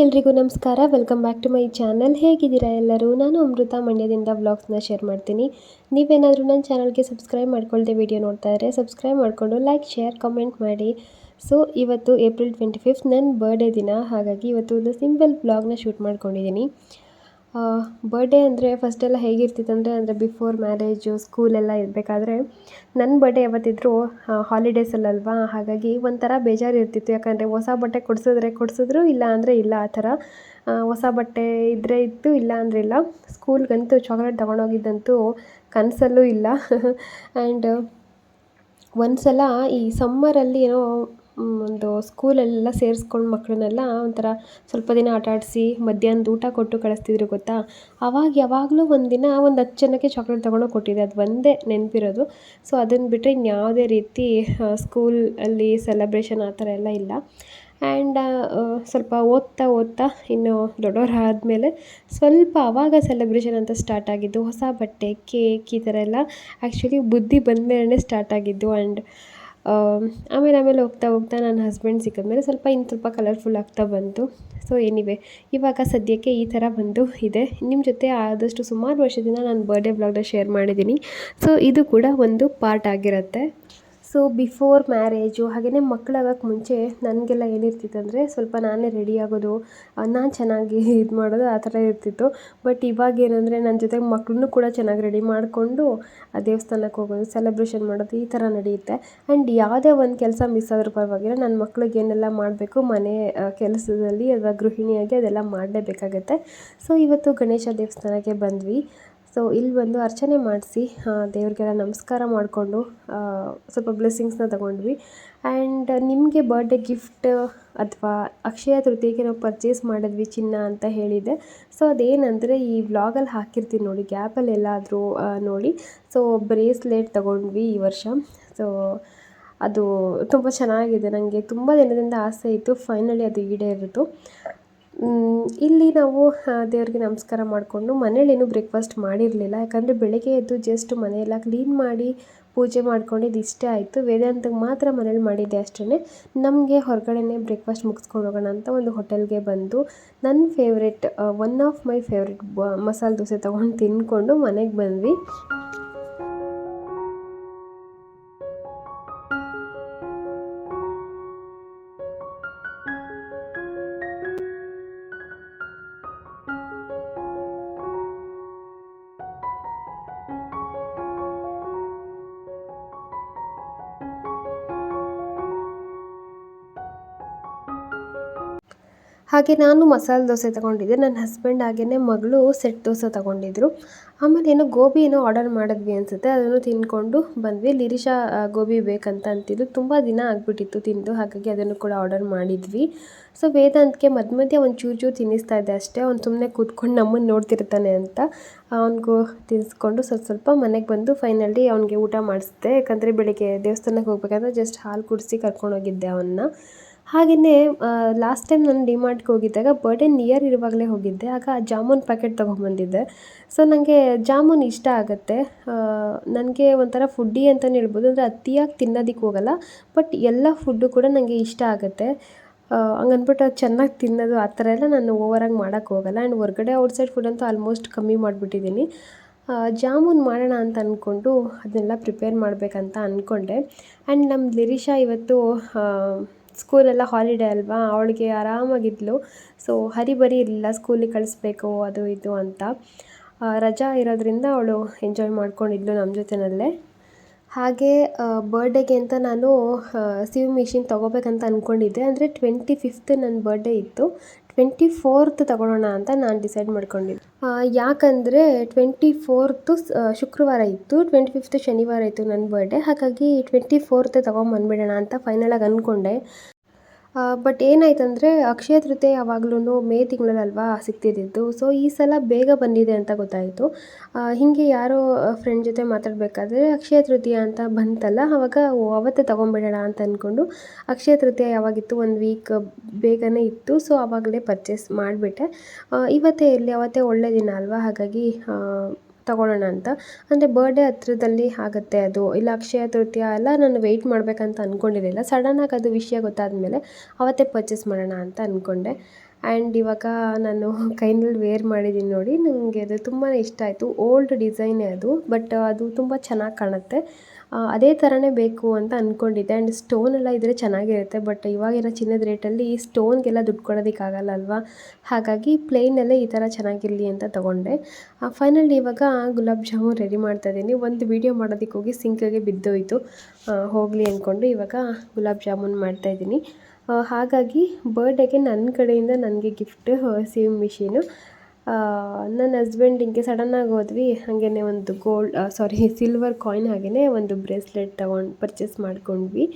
ಎಲ್ರಿಗೂ ನಮಸ್ಕಾರ. Welcome back to my channel. ಹೇಗಿದ್ದೀರಾ ಎಲ್ಲರೂ? ನಾನು ಅಮೃತ ಮಂಡ್ಯದಿಂದ ವ್ಲಾಗ್ಸ್ನ ಶೇರ್ ಮಾಡ್ತೀನಿ. ನೀವೇನಾದರೂ ನನ್ನ ಚಾನಲ್ಗೆ ಸಬ್ಸ್ಕ್ರೈಬ್ ಮಾಡ್ಕೊಳ್ದೆ ವಿಡಿಯೋ ನೋಡ್ತಾ ಇದ್ದರೆ ಸಬ್ಸ್ಕ್ರೈಬ್ ಮಾಡಿಕೊಂಡು ಲೈಕ್, ಶೇರ್, ಕಮೆಂಟ್ ಮಾಡಿ. ಸೊ ಇವತ್ತು ಏಪ್ರಿಲ್ 25 ನನ್ನ ಬರ್ಡೇ ದಿನ. ಹಾಗಾಗಿ ಇವತ್ತು ಒಂದು ಸಿಂಪಲ್ ವ್ಲಾಗ್ನ ಶೂಟ್ ಮಾಡ್ಕೊಂಡಿದ್ದೀನಿ. ಬರ್ಡೇ ಅಂದರೆ ಫಸ್ಟೆಲ್ಲ ಹೇಗಿರ್ತಿತ್ತಂದರೆ ಬಿಫೋರ್ ಮ್ಯಾರೇಜು ಸ್ಕೂಲೆಲ್ಲ ಇರಬೇಕಾದ್ರೆ ನನ್ನ ಬರ್ಡೇ ಯಾವತ್ತಿದ್ರೂ ಹಾಲಿಡೇಸಲ್ಲಲ್ವಾ, ಹಾಗಾಗಿ ಒಂಥರ ಬೇಜಾರು ಇರ್ತಿತ್ತು. ಯಾಕಂದರೆ ಹೊಸ ಬಟ್ಟೆ ಕೊಡಿಸಿದ್ರು, ಇಲ್ಲ ಅಂದರೆ ಇಲ್ಲ, ಆ ಥರ ಹೊಸ ಬಟ್ಟೆ ಇದ್ದರೆ ಇತ್ತು, ಇಲ್ಲ ಅಂದರೆ ಇಲ್ಲ. ಸ್ಕೂಲ್ಗಂತೂ ಚಾಕ್ಲೇಟ್ ತೊಗೊಂಡೋಗಿದ್ದಂತೂ ಕನಸಲ್ಲೂ ಇಲ್ಲ. ಆ್ಯಂಡ್ ಒಂದು ಸಲ ಈ ಸಮ್ಮರಲ್ಲಿ ಏನೋ ಒಂದು ಸ್ಕೂಲಲ್ಲೆಲ್ಲ ಸೇರಿಸ್ಕೊಂಡು ಮಕ್ಕಳನ್ನೆಲ್ಲ ಒಂಥರ ಸ್ವಲ್ಪ ದಿನ ಆಟ ಆಡಿಸಿ ಮಧ್ಯಾಹ್ನದ ಊಟ ಕೊಟ್ಟು ಕಳಿಸ್ತಿದ್ರು ಗೊತ್ತಾ. ಯಾವಾಗಲೂ ಒಂದಿನ ಒಂದು 10 ಜನಕ್ಕೆ ಚಾಕ್ಲೇಟ್ ತೊಗೊಂಡೋಗಿ ಕೊಟ್ಟಿದ್ದೆ. ಅದು ಒಂದೇ ನೆನಪಿರೋದು. ಸೊ ಅದನ್ನು ಬಿಟ್ಟರೆ ಇನ್ಯಾವುದೇ ರೀತಿ ಸ್ಕೂಲಲ್ಲಿ ಸೆಲೆಬ್ರೇಷನ್ ಆ ಥರ ಎಲ್ಲ ಇಲ್ಲ. ಆ್ಯಂಡ್ ಸ್ವಲ್ಪ ಓದ್ತಾ ಇನ್ನು ದೊಡ್ಡವರಾದಮೇಲೆ ಸ್ವಲ್ಪ ಆವಾಗ ಸೆಲೆಬ್ರೇಷನ್ ಅಂತ ಸ್ಟಾರ್ಟ್ ಆಗಿದ್ದು. ಹೊಸ ಬಟ್ಟೆ, ಕೇಕ್ ಈ ಥರ ಎಲ್ಲ ಆ್ಯಕ್ಚುಲಿ ಬುದ್ಧಿ ಬಂದಮೇಲೆ ಸ್ಟಾರ್ಟ್ ಆಗಿದ್ದು. ಆ್ಯಂಡ್ ಆಮೇಲೆ ಹೋಗ್ತಾ ನನ್ನ ಹಸ್ಬೆಂಡ್ ಸಿಕ್ಕಿದ್ಮೇಲೆ ಸ್ವಲ್ಪ ಕಲರ್ಫುಲ್ ಆಗ್ತಾ ಬಂತು. ಸೊ ಎನಿವೆ ಇವಾಗ ಸದ್ಯಕ್ಕೆ ಈ ಥರ ಬಂದು ಇದೆ. ನಿಮ್ಮ ಜೊತೆ ಆದಷ್ಟು ಸುಮಾರು ವರ್ಷದಿಂದ ನಾನು ಬರ್ಡೇ ವ್ಲಾಗ್ನ ಶೇರ್ ಮಾಡಿದ್ದೀನಿ. ಸೊ ಇದು ಕೂಡ ಒಂದು ಪಾರ್ಟ್ ಆಗಿರುತ್ತೆ. ಸೊ ಬಿಫೋರ್ ಮ್ಯಾರೇಜು ಹಾಗೆಯೇ ಮಕ್ಕಳಾಗೋಕ್ಕೆ ಮುಂಚೆ ನನಗೆಲ್ಲ ಏನಿರ್ತಿತ್ತಂದರೆ ಸ್ವಲ್ಪ ನಾನೇ ರೆಡಿ ಆಗೋದು, ನಾನು ಚೆನ್ನಾಗಿ ಇದು ಮಾಡೋದು ಆ ಥರ ಇರ್ತಿತ್ತು. ಬಟ್ ಇವಾಗ ಏನಂದರೆ ನನ್ನ ಜೊತೆಗೆ ಮಕ್ಕಳನ್ನೂ ಕೂಡ ಚೆನ್ನಾಗಿ ರೆಡಿ ಮಾಡಿಕೊಂಡು ದೇವಸ್ಥಾನಕ್ಕೆ ಹೋಗೋದು, ಸೆಲೆಬ್ರೇಷನ್ ಮಾಡೋದು ಈ ಥರ ನಡೆಯುತ್ತೆ. ಆ್ಯಂಡ್ ಯಾವುದೇ ಒಂದು ಕೆಲಸ ಮಿಸ್ ಆದರೂ ಪರವಾಗಿಲ್ಲ, ನನ್ನ ಮಕ್ಳಿಗೆ ಏನೆಲ್ಲ ಮಾಡಬೇಕು ಮನೆ ಕೆಲಸದಲ್ಲಿ ಅಥವಾ ಗೃಹಿಣಿಯಾಗಿ ಅದೆಲ್ಲ ಮಾಡಲೇಬೇಕಾಗತ್ತೆ. ಸೊ ಇವತ್ತು ಗಣೇಶ ದೇವಸ್ಥಾನಕ್ಕೆ ಬಂದ್ವಿ. ಸೊ ಇಲ್ಲಿ ಬಂದು ಅರ್ಚನೆ ಮಾಡಿಸಿ ದೇವ್ರಿಗೆಲ್ಲ ನಮಸ್ಕಾರ ಮಾಡಿಕೊಂಡು ಸ್ವಲ್ಪ ಬ್ಲೆಸ್ಸಿಂಗ್ಸ್ನ ತಗೊಂಡ್ವಿ. ಆ್ಯಂಡ್ ನಿಮಗೆ ಬರ್ಡೇ ಗಿಫ್ಟ್ ಅಥವಾ ಅಕ್ಷಯ ತೃತೀಯಕ್ಕೆ ನಾವು ಪರ್ಚೇಸ್ ಮಾಡಿದ್ವಿ ಚಿನ್ನ ಅಂತ ಹೇಳಿದೆ. ಸೊ ಅದೇನಂದರೆ ಈ ವ್ಲಾಗಲ್ಲಿ ಹಾಕಿರ್ತೀನಿ ನೋಡಿ, ಗ್ಯಾಪಲ್ಲಿ ಎಲ್ಲಾದರೂ ನೋಡಿ. ಸೊ ಬ್ರೇಸ್ಲೆಟ್ ತೊಗೊಂಡ್ವಿ ಈ ವರ್ಷ. ಸೊ ಅದು ತುಂಬ ಚೆನ್ನಾಗಿದೆ. ನನಗೆ ತುಂಬ ದಿನದಿಂದ ಆಸೆ ಇತ್ತು, ಫೈನಲಿ ಅದು ಈಡೇರಿತು. ಇಲ್ಲಿ ನಾವು ದೇವ್ರಿಗೆ ನಮಸ್ಕಾರ ಮಾಡಿಕೊಂಡು ಮನೇಲೇನು ಬ್ರೇಕ್ಫಾಸ್ಟ್ ಮಾಡಿರಲಿಲ್ಲ. ಯಾಕಂದರೆ ಬೆಳಗ್ಗೆ ಎದ್ದು ಜಸ್ಟ್ ಮನೆಯೆಲ್ಲ ಕ್ಲೀನ್ ಮಾಡಿ ಪೂಜೆ ಮಾಡ್ಕೊಂಡಿದ್ದು ಇಷ್ಟೇ ಆಯಿತು. ವೇದಾಂತಗೆ ಮಾತ್ರ ಮನೇಲಿ ಮಾಡಿದ್ದೆ ಅಷ್ಟೇ. ನಮಗೆ ಹೊರಗಡೆನೇ ಬ್ರೇಕ್ಫಾಸ್ಟ್ ಮುಗಿಸ್ಕೊಂಡು ಹೋಗೋಣ ಅಂತ ಒಂದು ಹೋಟೆಲ್ಗೆ ಬಂದು ನನ್ನ favourite one of my favourite masala dosa ತೊಗೊಂಡು ತಿಂದ್ಕೊಂಡು ಮನೆಗೆ ಬಂದ್ವಿ. ಹಾಗೆ ನಾನು ಮಸಾಲೆ ದೋಸೆ ತೊಗೊಂಡಿದ್ದೆ, ನನ್ನ ಹಸ್ಬೆಂಡ್ ಹಾಗೆಯೇ ಮಗಳು ಸೆಟ್ ದೋಸೆ ತೊಗೊಂಡಿದ್ರು. ಆಮೇಲೆ ಗೋಬಿ ಆರ್ಡರ್ ಮಾಡಿದ್ವಿ ಅನಿಸುತ್ತೆ, ಅದನ್ನು ತಿಂದ್ಕೊಂಡು ಬಂದ್ವಿ. ಲಿರಿಷಾ ಗೋಬಿ ಬೇಕಂತ ಅಂತಿದ್ದು, ತುಂಬ ದಿನ ಆಗಿಬಿಟ್ಟಿತ್ತು ತಿಂದು, ಹಾಗಾಗಿ ಅದನ್ನು ಕೂಡ ಆರ್ಡರ್ ಮಾಡಿದ್ವಿ. ಸೊ ವೇದಾಂತ್ಗೆ ಮಧ್ಯೆ ಒಂದು ಚೂರು ತಿನ್ನಿಸ್ತಾ ಇದ್ದೆ ಅಷ್ಟೇ. ಅವ್ನು ಸುಮ್ಮನೆ ಕೂತ್ಕೊಂಡು ನಮ್ಮನ್ನು ನೋಡ್ತಿರ್ತಾನೆ ಅಂತ ಅವ್ನಿಗೂ ತಿನ್ನಿಸ್ಕೊಂಡು ಸ್ವಲ್ಪ ಮನೆಗೆ ಬಂದು ಫೈನಲಿ ಅವ್ನಿಗೆ ಊಟ ಮಾಡಿಸ್ದೆ. ಯಾಕಂದರೆ ಬೆಳಿಗ್ಗೆ ದೇವಸ್ಥಾನಕ್ಕೆ ಹೋಗ್ಬೇಕಾದ್ರೆ ಜಸ್ಟ್ ಹಾಲು ಕುಡಿಸಿ ಕರ್ಕೊಂಡೋಗಿದ್ದೆ ಅವನ್ನ. ಹಾಗೆಯೇ ಲಾಸ್ಟ್ ಟೈಮ್ ನಾನು ಡಿಮಾರ್ಟ್ಗೆ ಹೋಗಿದ್ದಾಗ ಬರ್ಡೇ ನಿಯರ್ ಇರುವಾಗಲೇ ಹೋಗಿದ್ದೆ. ಆಗ ಜಾಮೂನ್ ಪ್ಯಾಕೆಟ್ ತೊಗೊಂಬಂದಿದ್ದೆ. ಸೊ ನನಗೆ ಜಾಮೂನ್ ಇಷ್ಟ ಆಗುತ್ತೆ. ನನಗೆ ಒಂಥರ ಫುಡ್ಡಿ ಅಂತಲೇ ಹೇಳ್ಬೋದು. ಅಂದರೆ ಅತಿಯಾಗಿ ತಿನ್ನೋದಕ್ಕೆ ಹೋಗಲ್ಲ, ಬಟ್ ಎಲ್ಲ ಫುಡ್ಡು ಕೂಡ ನನಗೆ ಇಷ್ಟ ಆಗುತ್ತೆ. ಹಂಗನ್ಬಿಟ್ಟು ಅದು ಚೆನ್ನಾಗಿ ತಿನ್ನೋದು ಆ ಥರ ಎಲ್ಲ ನಾನು ಓವರಾಗಿ ಮಾಡೋಕ್ಕೆ ಹೋಗಲ್ಲ. ಆ್ಯಂಡ್ ಹೊರಗಡೆ ಔಟ್ಸೈಡ್ ಫುಡ್ ಅಂತೂ ಆಲ್ಮೋಸ್ಟ್ ಕಮ್ಮಿ ಮಾಡಿಬಿಟ್ಟಿದ್ದೀನಿ. ಜಾಮೂನ್ ಮಾಡೋಣ ಅಂತ ಅಂದ್ಕೊಂಡು ಅದನ್ನೆಲ್ಲ ಪ್ರಿಪೇರ್ ಮಾಡಬೇಕಂತ ಅಂದ್ಕೊಂಡೆ. ಆ್ಯಂಡ್ ನಮ್ಮ ಲಿರಿಷಾ ಇವತ್ತು ಸ್ಕೂಲೆಲ್ಲ ಹಾಲಿಡೇ ಅಲ್ವಾ, ಅವಳಿಗೆ ಆರಾಮಾಗಿದ್ಲು. ಸೊ ಹರಿಬರಿ ಇರಲಿಲ್ಲ, ಸ್ಕೂಲಿಗೆ ಕಳಿಸ್ಬೇಕು ಅದು ಇದು ಅಂತ. ರಜಾ ಇರೋದ್ರಿಂದ ಅವಳು ಎಂಜಾಯ್ ಮಾಡ್ಕೊಂಡಿದ್ಲು ನಮ್ಮ ಜೊತೆಯಲ್ಲೇ. ಹಾಗೆ ಬರ್ಡೇಗೆ ಅಂತ ನಾನು ಸಿವ್ ಮಿಷಿನ್ ತೊಗೋಬೇಕಂತ ಅಂದ್ಕೊಂಡಿದ್ದೆ. ಅಂದರೆ 25th ನನ್ನ ಬರ್ಡೇ ಇತ್ತು, 24th ತೊಗೊಳೋಣ ಅಂತ ನಾನು ಡಿಸೈಡ್ ಮಾಡ್ಕೊಂಡಿದ್ದೆ. ಯಾಕಂದರೆ 24th ಶುಕ್ರವಾರ ಇತ್ತು, 25th ಶನಿವಾರ ಇತ್ತು ನನ್ನ ಬರ್ಡೇ. ಹಾಗಾಗಿ 24th ತೊಗೊಂಬಂದ್ಬಿಡೋಣ ಅಂತ ಫೈನಲಾಗಿ ಅಂದ್ಕೊಂಡೆ. ಬಟ್ ಏನಾಯ್ತಂದರೆ ಅಕ್ಷಯ ತೃತೀಯ ಯಾವಾಗ್ಲೂ ಮೇ ತಿಂಗಳಲ್ವಾ ಸಿಗ್ತಿದ್ದಿದ್ದು. ಸೊ ಈ ಸಲ ಬೇಗ ಬಂದಿದೆ ಅಂತ ಗೊತ್ತಾಯಿತು. ಹೀಗೆ ಯಾರೋ ಫ್ರೆಂಡ್ ಜೊತೆ ಮಾತಾಡಬೇಕಾದ್ರೆ ಅಕ್ಷಯ ತೃತೀಯ ಅಂತ ಬಂತಲ್ಲ, ಅವತ್ತೇ ತೊಗೊಂಬಿಡೋಣ ಅಂತ ಅಂದ್ಕೊಂಡು ಅಕ್ಷಯ ತೃತೀಯ ಯಾವಾಗಿತ್ತು, 1 ವೀಕ್ ಬೇಗನೆ ಇತ್ತು. ಸೊ ಆವಾಗಲೇ ಪರ್ಚೇಸ್ ಮಾಡಿಬಿಟ್ಟೆ. ಇವತ್ತೇ ಇರಲಿ, ಅವತ್ತೇ ಒಳ್ಳೆ ದಿನ ಅಲ್ವಾ, ಹಾಗಾಗಿ ತೊಗೊಳ್ಳೋಣ ಅಂತ. ಅಂದರೆ ಬರ್ಡೇ ಹತ್ರದಲ್ಲಿ ಆಗುತ್ತೆ ಅದು, ಇಲ್ಲ ಅಕ್ಷಯ ತೃತೀಯ ಎಲ್ಲ ನಾನು ವೆಯ್ಟ್ ಮಾಡಬೇಕಂತ ಅಂದ್ಕೊಂಡಿರಲಿಲ್ಲ. ಸಡನ್ನಾಗಿ ಅದು ವಿಷಯ ಗೊತ್ತಾದ ಮೇಲೆ ಅವತ್ತೇ ಪರ್ಚೇಸ್ ಮಾಡೋಣ ಅಂತ ಅಂದ್ಕೊಂಡೆ. ಆ್ಯಂಡ್ ಇವಾಗ ನಾನು ಕೈನಲ್ಲಿ ವೇರ್ ಮಾಡಿದ್ದೀನಿ ನೋಡಿ, ನನಗೆ ಅದು ತುಂಬಾ ಇಷ್ಟ ಆಯಿತು. ಓಲ್ಡ್ ಡಿಸೈನೇ ಅದು, ಬಟ್ ಅದು ತುಂಬ ಚೆನ್ನಾಗಿ ಕಾಣುತ್ತೆ. ಅದೇ ಥರನೇ ಬೇಕು ಅಂತ ಅಂದ್ಕೊಂಡಿದ್ದೆ. ಆ್ಯಂಡ್ ಸ್ಟೋನೆಲ್ಲ ಇದ್ದರೆ ಚೆನ್ನಾಗಿರುತ್ತೆ, ಬಟ್ ಇವಾಗಿರೋ ಚಿನ್ನದ ರೇಟಲ್ಲಿ ಸ್ಟೋನ್ಗೆಲ್ಲ ದುಡ್ಡು ಕೊಡೋದಕ್ಕಾಗಲ್ಲ ಅಲ್ವಾ. ಹಾಗಾಗಿ ಪ್ಲೇನಲ್ಲೇ ಈ ಥರ ಚೆನ್ನಾಗಿರಲಿ ಅಂತ ತೊಗೊಂಡೆ. ಫೈನಲಿ ಇವಾಗ ಗುಲಾಬ್ ಜಾಮೂನ್ ರೆಡಿ ಮಾಡ್ತಾಯಿದ್ದೀನಿ. ಒಂದು ವೀಡಿಯೋ ಮಾಡೋದಕ್ಕೆ ಹೋಗಿ ಸಿಂಕಿಗೆ ಬಿದ್ದೋಯಿತು, ಹೋಗಲಿ ಅಂದ್ಕೊಂಡು ಇವಾಗ ಗುಲಾಬ್ ಜಾಮೂನ್ ಮಾಡ್ತಾಯಿದ್ದೀನಿ. ಹಾಗಾಗಿ ಬರ್ಡೇಗೆ ನನ್ನ ಕಡೆಯಿಂದ ನನಗೆ ಗಿಫ್ಟ್ ಸೀವಿಂಗ್ ಮಿಷಿನು. ನನ್ನ ಹಸ್ಬೆಂಡ್ ಹಿಂಗೆ ಸಡನ್ನಾಗಿ ಹೋದ್ವಿ, ಹಾಗೇ ಒಂದು ಸಿಲ್ವರ್ ಕಾಯಿನ್ ಹಾಗೆಯೇ ಒಂದು ಬ್ರೇಸ್ಲೆಟ್ ಪರ್ಚೇಸ್ ಮಾಡ್ಕೊಂಡ್ವಿ.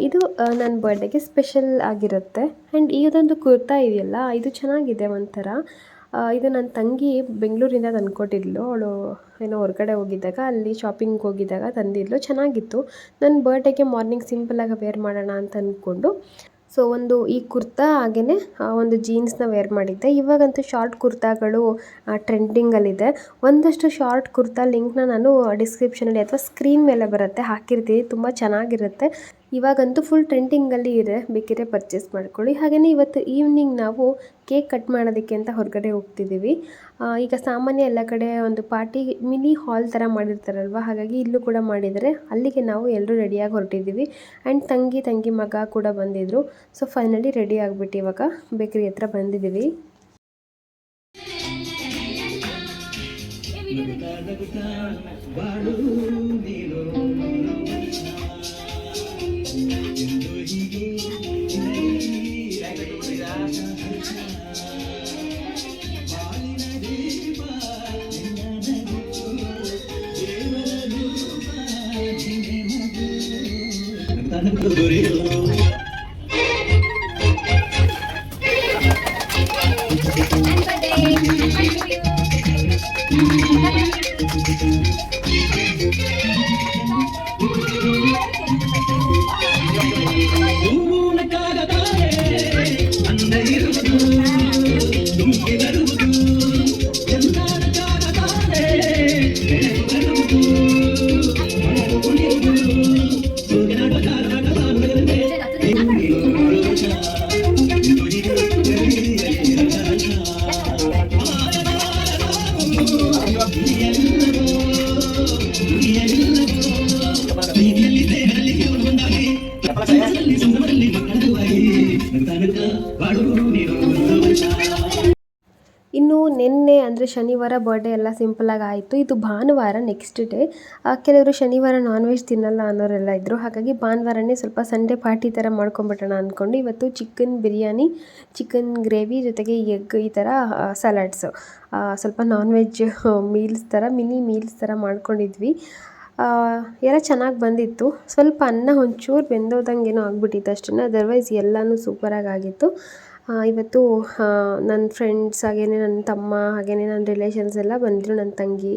ಇದು ನನ್ನ ಬರ್ಡೇಗೆ ಸ್ಪೆಷಲ್ ಆಗಿರುತ್ತೆ. ಆ್ಯಂಡ್ ಇದೊಂದು ಕುರ್ತಾ ಇದೆಯಲ್ಲ, ಇದು ಚೆನ್ನಾಗಿದೆ ಒಂಥರ. ಇದು ನನ್ನ ತಂಗಿ ಬೆಂಗಳೂರಿಂದ ತಂದುಕೊಟ್ಟಿದ್ಲು. ಅವಳು ಏನೋ ಹೊರಗಡೆ ಹೋಗಿದ್ದಾಗ, ಅಲ್ಲಿ ಶಾಪಿಂಗ್ಗೆ ಹೋಗಿದ್ದಾಗ ತಂದಿದ್ಲು, ಚೆನ್ನಾಗಿತ್ತು. ನನ್ನ ಬರ್ಡೇಗೆ ಮಾರ್ನಿಂಗ್ ಸಿಂಪಲಾಗಿ ವೇರ್ ಮಾಡೋಣ ಅಂತ ಅಂದ್ಕೊಂಡು ಒಂದು ಈ ಕುರ್ತಾ ಹಾಗೆಯೇ ಒಂದು ಜೀನ್ಸ್ನ ವೇರ್ ಮಾಡಿದ್ದೆ. ಇವಾಗಂತೂ ಶಾರ್ಟ್ ಕುರ್ತಾಗಳು ಟ್ರೆಂಡಿಂಗಲ್ಲಿದೆ. ಒಂದಷ್ಟು ಶಾರ್ಟ್ ಕುರ್ತಾ ಲಿಂಕ್ನ ನಾನು ಡಿಸ್ಕ್ರಿಪ್ಷನಲ್ಲಿ ಅಥವಾ ಸ್ಕ್ರೀನ್ ಮೇಲೆ ಬರುತ್ತೆ, ಹಾಕಿರ್ತೀನಿ. ತುಂಬ ಚೆನ್ನಾಗಿರುತ್ತೆ. ಇವಾಗಂತೂ ಫುಲ್ ಟ್ರೆಂಡಿಂಗಲ್ಲಿ ಇದೆ, ಬೇಕಿದ್ರೆ ಪರ್ಚೇಸ್ ಮಾಡ್ಕೊಳ್ಳಿ. ಹಾಗೆಯೇ ಇವತ್ತು ಈವ್ನಿಂಗ್ ನಾವು ಕೇಕ್ ಕಟ್ ಮಾಡೋದಕ್ಕೆ ಅಂತ ಹೊರಗಡೆ ಹೋಗ್ತಿದ್ದೀವಿ. ಈಗ ಸಾಮಾನ್ಯ ಎಲ್ಲ ಕಡೆ ಒಂದು ಪಾರ್ಟಿ ಮಿನಿ ಹಾಲ್ ಥರ ಮಾಡಿರ್ತಾರಲ್ವ, ಹಾಗಾಗಿ ಇಲ್ಲೂ ಕೂಡ ಮಾಡಿದರೆ ಅಲ್ಲಿಗೆ ನಾವು ಎಲ್ಲರೂ ರೆಡಿಯಾಗಿ ಹೊರಟಿದ್ದೀವಿ. ಆ್ಯಂಡ್ ತಂಗಿ ಮಗ ಕೂಡ ಬಂದಿದ್ದರು. ಸೊ ಫೈನಲಿ ರೆಡಿ ಆಗಿಬಿಟ್ಟು ಇವಾಗ ಬೇಕರಿ ಹತ್ರ ಬಂದಿದ್ದೀವಿ. ಇನ್ನು ನಿನ್ನೆ ಅಂದರೆ ಶನಿವಾರ ಬರ್ಡೇ ಎಲ್ಲ ಸಿಂಪಲಾಗಿ ಆಯಿತು. ಇದು ಭಾನುವಾರ ನೆಕ್ಸ್ಟ್ ಡೇ. ಕೆಲವರು ಶನಿವಾರ ನಾನ್ ವೆಜ್ ತಿನ್ನಲ್ಲ ಅನ್ನೋರೆಲ್ಲ ಇದ್ದರು. ಹಾಗಾಗಿ ಭಾನುವಾರನೇ ಸ್ವಲ್ಪ ಸಂಡೇ ಪಾರ್ಟಿ ಥರ ಮಾಡ್ಕೊಂಬಿಡೋಣ ಅಂದ್ಕೊಂಡು ಇವತ್ತು ಚಿಕನ್ ಬಿರಿಯಾನಿ, ಚಿಕನ್ ಗ್ರೇವಿ ಜೊತೆಗೆ ಎಗ್, ಈ ಥರ ಸಲಾಡ್ಸು, ಸ್ವಲ್ಪ ನಾನ್ ವೆಜ್ ಮೀಲ್ಸ್ ಥರ ಮಿನಿ ಮೀಲ್ಸ್ ಥರ ಮಾಡ್ಕೊಂಡಿದ್ವಿ. ಎಲ್ಲ ಚೆನ್ನಾಗಿ ಬಂದಿತ್ತು. ಸ್ವಲ್ಪ ಅನ್ನ ಒಂಚೂರು ಬೆಂದೋದಂಗೇನೋ ಆಗ್ಬಿಟ್ಟಿತ್ತು ಅಷ್ಟೇ, ಅದರ್ವೈಸ್ ಎಲ್ಲನೂ ಸೂಪರಾಗಿ ಆಗಿತ್ತು. ಇವತ್ತು ನನ್ನ ಫ್ರೆಂಡ್ಸ್ ಹಾಗೆಯೇ ನನ್ನ ತಮ್ಮ ಹಾಗೆಯೇ ನನ್ನ ರಿಲೇಷನ್ಸ್ ಎಲ್ಲ ಬಂದರು, ನನ್ನ ತಂಗಿ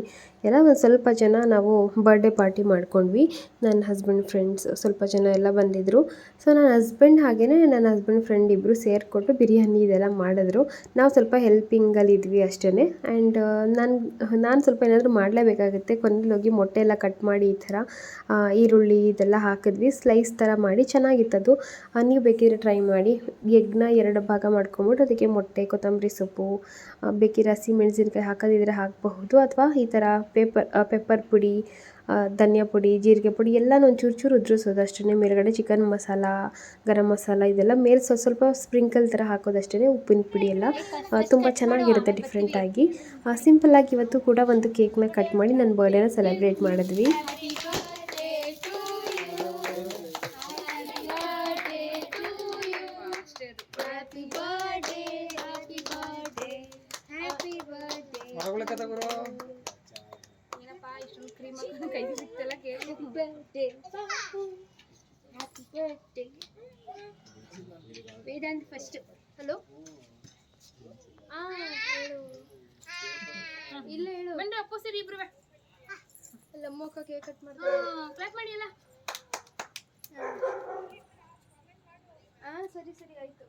ಎಲ್ಲ ಒಂದು ಸ್ವಲ್ಪ ಜನ ನಾವು ಬರ್ಡೇ ಪಾರ್ಟಿ ಮಾಡ್ಕೊಂಡ್ವಿ. ನನ್ನ ಹಸ್ಬೆಂಡ್ ಫ್ರೆಂಡ್ಸ್ ಸ್ವಲ್ಪ ಜನ ಎಲ್ಲ ಬಂದಿದ್ದರು. ಸೊ ನನ್ನ ಹಸ್ಬೆಂಡ್ ಹಾಗೆಯೇ ನನ್ನ ಹಸ್ಬೆಂಡ್ ಫ್ರೆಂಡ್ ಇಬ್ಬರು ಸೇರಿಕೊಂಡು ಬಿರಿಯಾನಿ ಇದೆಲ್ಲ ಮಾಡಿದ್ರು. ನಾವು ಸ್ವಲ್ಪ ಹೆಲ್ಪಿಂಗಲ್ಲಿದ್ವಿ ಅಷ್ಟೇ. ಆ್ಯಂಡ್ ನಾನು ಸ್ವಲ್ಪ ಏನಾದರೂ ಮಾಡಲೇಬೇಕಾಗುತ್ತೆ. ಕೊನೆಯಲ್ಲಿ ಹೋಗಿ ಮೊಟ್ಟೆ ಎಲ್ಲ ಕಟ್ ಮಾಡಿ ಈ ಥರ ಈರುಳ್ಳಿ ಇದೆಲ್ಲ ಹಾಕಿದ್ವಿ, ಸ್ಲೈಸ್ ಥರ ಮಾಡಿ ಚೆನ್ನಾಗಿತ್ತದು. ನೀವು ಬೇಕಿದ್ರೆ ಟ್ರೈ ಮಾಡಿ. ಎಗ್ನ 2 ಭಾಗ ಮಾಡ್ಕೊಂಬಿಟ್ಟು ಅದಕ್ಕೆ ಮೊಟ್ಟೆ, ಕೊತ್ತಂಬರಿ ಸೊಪ್ಪು, ಬೇಕಿದ್ರೆ ಹಸಿಮೆಣಸಿನ್ಕಾಯಿ ಹಾಕೋದಿದ್ರೆ ಹಾಕಬಹುದು, ಅಥವಾ ಈ ಥರ ಪೆಪ್ಪರ್ ಪುಡಿ, ಧನಿಯಾ ಪುಡಿ, ಜೀರಿಗೆ ಪುಡಿ ಎಲ್ಲನೂ ಒಂದು ಚೂರು ಉದುರಿಸೋದು ಅಷ್ಟೇ. ಮೇಲ್ಗಡೆ ಚಿಕನ್ ಮಸಾಲ, ಗರಂ ಮಸಾಲ ಇದೆಲ್ಲ ಮೇಲೆ ಸ್ವಲ್ಪ ಸ್ಪ್ರಿಂಕಲ್ ಥರ ಹಾಕೋದಷ್ಟೇ. ಉಪ್ಪಿನ ಪುಡಿ ಎಲ್ಲ ತುಂಬ ಚೆನ್ನಾಗಿರುತ್ತೆ ಡಿಫ್ರೆಂಟಾಗಿ. ಸಿಂಪಲ್ಲಾಗಿ ಇವತ್ತು ಕೂಡ ಒಂದು ಕೇಕ್ನ ಕಟ್ ಮಾಡಿ ನನ್ನ ಬರ್ಡೇನ ಸೆಲೆಬ್ರೇಟ್ ಮಾಡಿದ್ವಿ. ವೇದಾಂತ್ ಫಸ್ಟ್. ಹಲೋ, ಇಲ್ಲ ಹೇಳು. ಬನ್ನಿ ಅಪ್ಪು ಸರಿ ಇಬ್ರು ಅಲ್ಲ ಅಮ್ಮಕ್ಕ ಕೇಕ್ ಕಟ್ ಮಾಡ್ತಾರೆ. ಕ್ಲಾಪ್ ಮಾಡಿ ಅಲ್ಲ. ಸರಿ ಆಯ್ತು.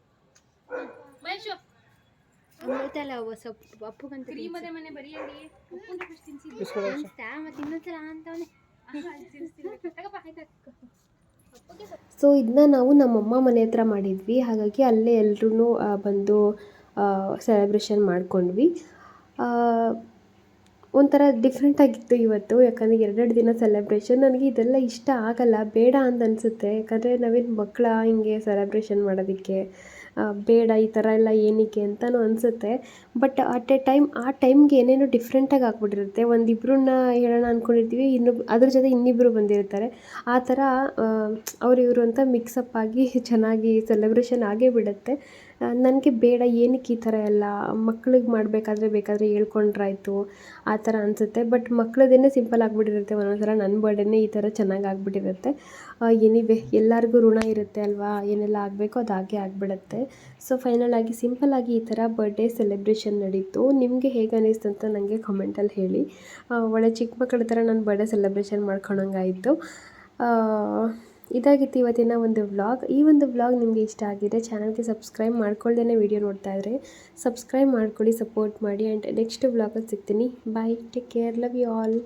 ಮಹೇಶು ಅಮೃತಲ್ಲ ಸ್ವಲ್ಪ ಅಪ್ಪುಗಂತ ಕ್ರೀಮ್ ಅದೇ ಮನೆ ಬರಿಯಂಡಿ ಉಪ್ಪುಂಟ ಫಸ್ಟ್ ತಿನ್ಸಿದ್ವಿ ಮತ್ತೆ ಇನ್ನೊಂದ್ಸಲ ಅಂತವನೇ ತಗಪ್ಪ. ಆಯ್ತು ಸೊ ಇದನ್ನ ನಾವು ನಮ್ಮಮ್ಮ ಮನೆ ಹತ್ರ ಮಾಡಿದ್ವಿ, ಹಾಗಾಗಿ ಅಲ್ಲೇ ಎಲ್ಲರೂ ಬಂದು ಸೆಲೆಬ್ರೇಷನ್ ಮಾಡ್ಕೊಂಡ್ವಿ. ಒಂಥರ ಡಿಫ್ರೆಂಟಾಗಿತ್ತು ಇವತ್ತು, ಯಾಕಂದರೆ 2 ದಿನ ಸೆಲೆಬ್ರೇಷನ್. ನನಗೆ ಇದೆಲ್ಲ ಇಷ್ಟ ಆಗಲ್ಲ, ಬೇಡ ಅಂತ ಅನಿಸುತ್ತೆ. ಯಾಕಂದರೆ ನಾವೇನು ಮಕ್ಕಳ ಹಿಂಗೆ ಸೆಲೆಬ್ರೇಷನ್ ಮಾಡೋದಕ್ಕೆ, ಬೇಡ ಈ ಥರ ಎಲ್ಲ ಏನಕ್ಕೆ ಅಂತಲೂ ಅನಿಸುತ್ತೆ. ಬಟ್ ಅಟ್ ಎ ಟೈಮ್ ಆ ಟೈಮ್ಗೆ ಏನೇನೋ ಡಿಫ್ರೆಂಟಾಗಿ ಆಗ್ಬಿಟ್ಟಿರುತ್ತೆ. ಒಂದಿಬ್ಬರನ್ನ ಹೇಳೋಣ ಅಂದ್ಕೊಂಡಿರ್ತೀವಿ, ಅದ್ರ ಜೊತೆ ಇನ್ನಿಬ್ಬರು ಬಂದಿರ್ತಾರೆ. ಆ ಥರ ಅವರು ಇವರು ಅಂತ ಮಿಕ್ಸಪ್ ಆಗಿ ಚೆನ್ನಾಗಿ ಸೆಲೆಬ್ರೇಷನ್ ಆಗೇ ಬಿಡುತ್ತೆ. ನನಗೆ ಬೇಡ, ಏನಕ್ಕೆ ಈ ಥರ ಎಲ್ಲ, ಮಕ್ಳಿಗೆ ಮಾಡಬೇಕಾದ್ರೆ ಬೇಕಾದರೆ ಹೇಳ್ಕೊಂಡ್ರಾಯ್ತು ಆ ಥರ ಅನಿಸುತ್ತೆ. ಬಟ್ ಮಕ್ಳದೇನೆ ಸಿಂಪಲ್ ಆಗಿಬಿಟ್ಟಿರುತ್ತೆ. ಒಂದೊಂದು ಸಲ ನನ್ನ ಬರ್ಡೇನೇ ಈ ಥರ ಚೆನ್ನಾಗಿ ಆಗಿಬಿಟ್ಟಿರುತ್ತೆ. ಎನಿವೆ ಎಲ್ಲರಿಗೂ ಋಣ ಇರುತ್ತೆ ಅಲ್ವಾ, ಏನೆಲ್ಲ ಆಗಬೇಕೋ ಅದು ಆಗೇ ಆಗಿಬಿಡುತ್ತೆ. ಸೊ ಫೈನಲಾಗಿ ಸಿಂಪಲ್ಲಾಗಿ ಈ ಥರ ಬರ್ಡೇ ಸೆಲೆಬ್ರೇಷನ್ ನಡೀತು. ನಿಮಗೆ ಹೇಗೆ ಅನ್ನಿಸ್ತು ಅಂತ ನನಗೆ ಕಮೆಂಟಲ್ಲಿ ಹೇಳಿ. ಒಳ್ಳೆ ಚಿಕ್ಕ ಮಕ್ಕಳ ಥರ ನಾನು ಬರ್ಡೇ ಸೆಲೆಬ್ರೇಷನ್ ಮಾಡ್ಕೊಳಂಗಾಯಿತು. ಇದಾಗಿತ್ತು ಇವತ್ತಿನ ಒಂದು ವ್ಲಾಗ್. ಈ ಒಂದು ವ್ಲಾಗ್ ನಿಮಗೆ ಇಷ್ಟ ಆಗಿದೆ, ಚಾನಲ್ಗೆ ಸಬ್ಸ್ಕ್ರೈಬ್ ಮಾಡ್ಕೊಳ್ದೇ ವಿಡಿಯೋ ನೋಡ್ತಾ ಇದ್ದರೆ ಸಬ್ಸ್ಕ್ರೈಬ್ ಮಾಡ್ಕೊಳ್ಳಿ, ಸಪೋರ್ಟ್ ಮಾಡಿ. ಆ್ಯಂಡ್ ನೆಕ್ಸ್ಟ್ ವ್ಲಾಗಲ್ಲಿ ಸಿಗ್ತೀನಿ. Bye, take care, love you all.